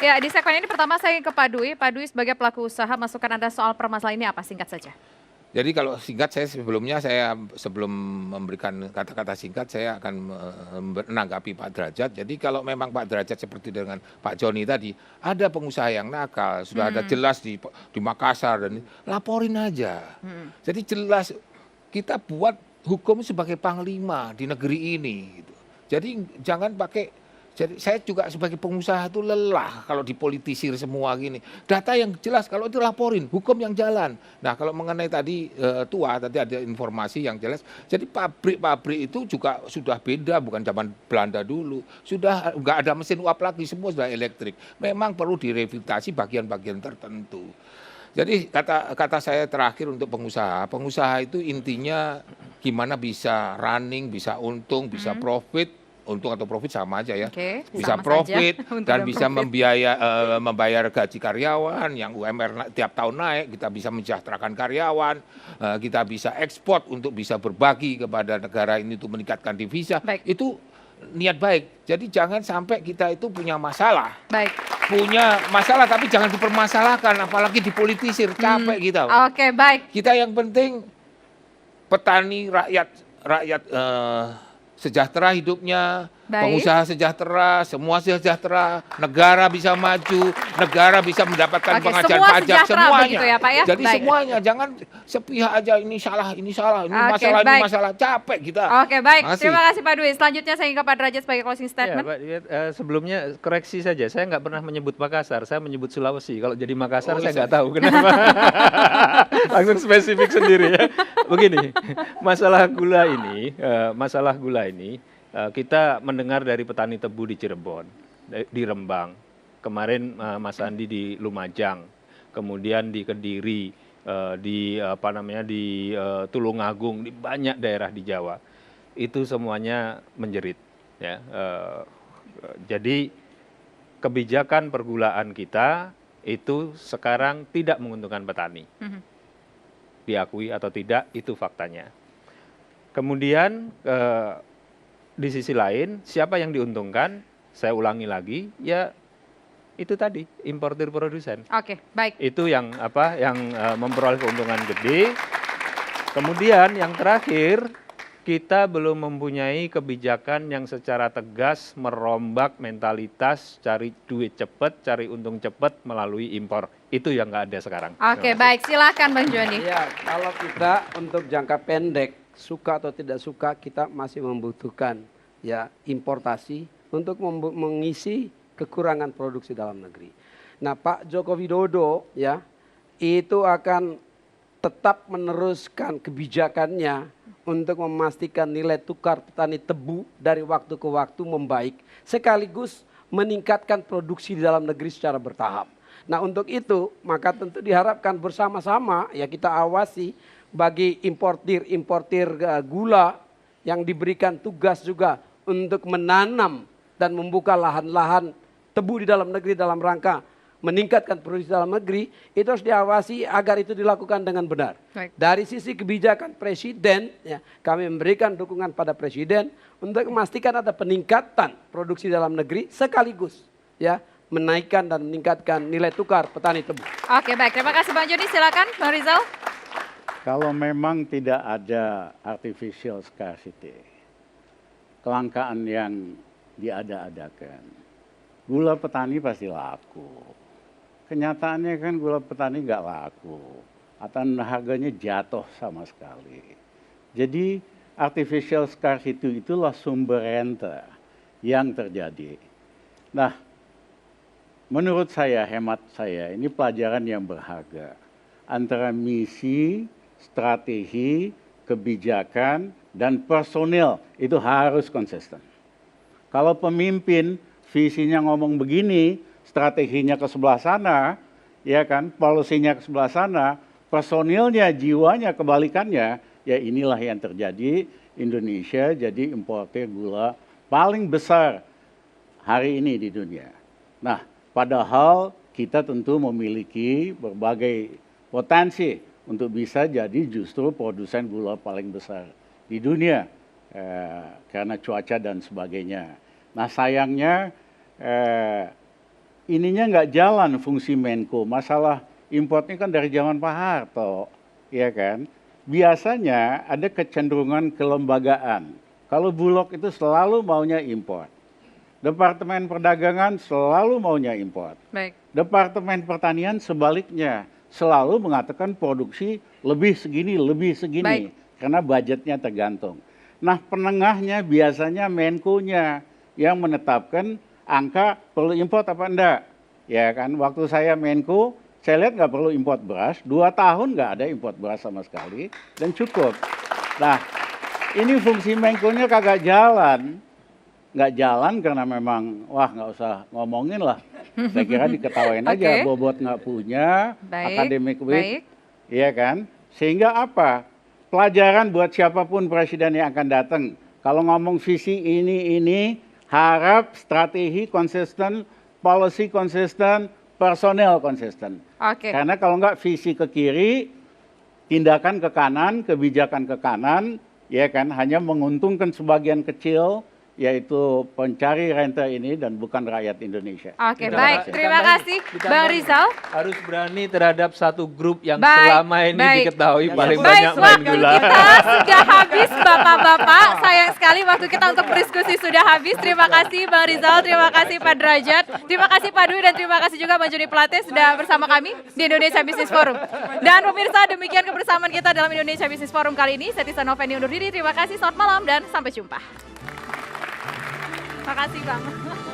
Ya, di segmen ini pertama saya ke Pak Dwi. Pak Dwi sebagai pelaku usaha, masukan Anda soal permasalahan ini apa? Singkat saja. Jadi kalau singkat saya sebelum memberikan kata-kata singkat saya akan menanggapi Pak Derajat. Jadi kalau memang Pak Derajat seperti dengan Pak Joni tadi, ada pengusaha yang nakal, sudah ada jelas di Makassar dan laporin aja. Jadi jelas kita buat hukum sebagai panglima di negeri ini gitu. Jadi jangan pakai. Jadi saya juga sebagai pengusaha itu lelah kalau dipolitisir semua gini. Data yang jelas kalau itu laporin, hukum yang jalan. Nah kalau mengenai tadi tadi ada informasi yang jelas. Jadi pabrik-pabrik itu juga sudah beda, bukan zaman Belanda dulu. Sudah nggak ada mesin uap lagi, semua sudah elektrik. Memang perlu direvitalisasi bagian-bagian tertentu. Jadi kata saya terakhir untuk pengusaha itu intinya gimana bisa running, bisa untung, bisa profit. Untung atau profit sama aja ya, bisa profit dan bisa membayar gaji karyawan yang UMR tiap tahun naik, kita bisa mensejahterakan karyawan, kita bisa ekspor untuk bisa berbagi kepada negara ini untuk meningkatkan devisa. Itu niat baik. Jadi jangan sampai kita itu punya masalah. Punya masalah tapi jangan dipermasalahkan, apalagi dipolitisir, capek kita. Oke, baik. Kita yang penting petani, rakyat sejahtera hidupnya, pengusaha sejahtera, semua sejahtera, negara bisa maju, negara bisa mendapatkan pengajian pajak, semuanya. Ya, Pak, ya? Jadi semuanya, jangan sepihak aja ini salah, ini masalah, capek kita. Oke, baik. Terima kasih Pak Dwi. Selanjutnya saya ke Pak Derajat sebagai closing statement. Ya, Pak, sebelumnya koreksi saja, saya nggak pernah menyebut Makassar, saya menyebut Sulawesi. Kalau jadi Makassar saya nggak tahu kenapa. Langsung spesifik sendiri ya. Begini, masalah gula ini, kita mendengar dari petani tebu di Cirebon, di Rembang, kemarin Mas Andi di Lumajang, kemudian di Kediri, di Tulungagung, di banyak daerah di Jawa, itu semuanya menjerit. Ya, jadi kebijakan pergulaan kita itu sekarang tidak menguntungkan petani. Diakui atau tidak, itu faktanya. Kemudian di sisi lain, siapa yang diuntungkan? Saya ulangi lagi, ya itu tadi, importir produsen. Oke, baik. Itu yang memperoleh keuntungan gede. Kemudian yang terakhir, kita belum mempunyai kebijakan yang secara tegas merombak mentalitas cari duit cepat, cari untung cepat melalui impor. Itu yang nggak ada sekarang. Oke, baik. Silakan Bang Joni. Ya, kalau kita untuk jangka pendek, suka atau tidak suka, kita masih membutuhkan ya importasi untuk mengisi kekurangan produksi dalam negeri. Nah, Pak Joko Widodo ya itu akan tetap meneruskan kebijakannya untuk memastikan nilai tukar petani tebu dari waktu ke waktu membaik, sekaligus meningkatkan produksi di dalam negeri secara bertahap. Nah, untuk itu maka tentu diharapkan bersama-sama ya kita awasi bagi importir gula yang diberikan tugas juga untuk menanam dan membuka lahan-lahan tebu di dalam negeri dalam rangka meningkatkan produksi dalam negeri, itu harus diawasi agar itu dilakukan dengan benar. Dari sisi kebijakan presiden, ya, kami memberikan dukungan pada presiden untuk memastikan ada peningkatan produksi dalam negeri sekaligus ya menaikkan dan meningkatkan nilai tukar petani tebu. Oke, baik. Terima kasih Bang Joni. Silakan Bang Rizal. Kalau memang tidak ada artificial scarcity, kelangkaan yang diada-adakan, gula petani pasti laku. Kenyataannya kan gula petani nggak laku, atau harganya jatuh sama sekali. Jadi artificial scarcity itulah sumber rente yang terjadi. Nah, menurut saya, hemat saya, ini pelajaran yang berharga. Antara misi, strategi, kebijakan, dan personil itu harus konsisten. Kalau pemimpin visinya ngomong begini, strateginya ke sebelah sana, ya kan, polisinya ke sebelah sana, personilnya, jiwanya kebalikannya, ya inilah yang terjadi. Indonesia jadi importir gula paling besar hari ini di dunia. Nah, padahal kita tentu memiliki berbagai potensi untuk bisa jadi justru produsen gula paling besar di dunia karena cuaca dan sebagainya. Nah sayangnya ininya nggak jalan fungsi Menko. Masalah import ini kan dari zaman Pak Harto, ya kan? Biasanya ada kecenderungan kelembagaan. Kalau Bulog itu selalu maunya import. Departemen Perdagangan selalu maunya import. Baik. Departemen Pertanian sebaliknya selalu mengatakan produksi lebih segini, Baik. karena budgetnya tergantung. Nah, penengahnya biasanya Menko-nya yang menetapkan angka perlu import apa enggak. Ya kan, waktu saya Menko, saya lihat nggak perlu import beras, 2 tahun nggak ada import beras sama sekali, dan cukup. Nah, ini fungsi Menko-nya kagak jalan. Nggak jalan karena memang, wah nggak usah ngomongin lah. Saya kira diketawain aja, Oke. bobot nggak punya, Baik, academic baik. week, iya kan? Sehingga apa? Pelajaran buat siapapun presiden yang akan datang. Kalau ngomong visi ini, harap strategi konsisten, policy konsisten, personel konsisten. Oke. Karena kalau nggak visi ke kiri, tindakan ke kanan, kebijakan ke kanan, ya kan, hanya menguntungkan sebagian kecil, yaitu pencari rente ini dan bukan rakyat Indonesia. Oke, Ditambah- baik. Terima kasih Bang Rizal. Harus berani terhadap satu grup yang Baik, selama ini baik. diketahui paling Baik, banyak main waktu gula. kita sudah habis Bapak-Bapak. Sayang sekali waktu kita untuk berdiskusi sudah habis. Terima kasih Bang Rizal, terima kasih Pak Derajat, terima kasih Pak Dwi, dan terima kasih juga Bang Joni Plate sudah bersama kami di Indonesia Business Forum. Dan pemirsa, demikian kebersamaan kita dalam Indonesia Business Forum kali ini. Saya Tisa Noveni undur diri. Terima kasih, selamat malam dan sampai jumpa. Terima kasih Bang.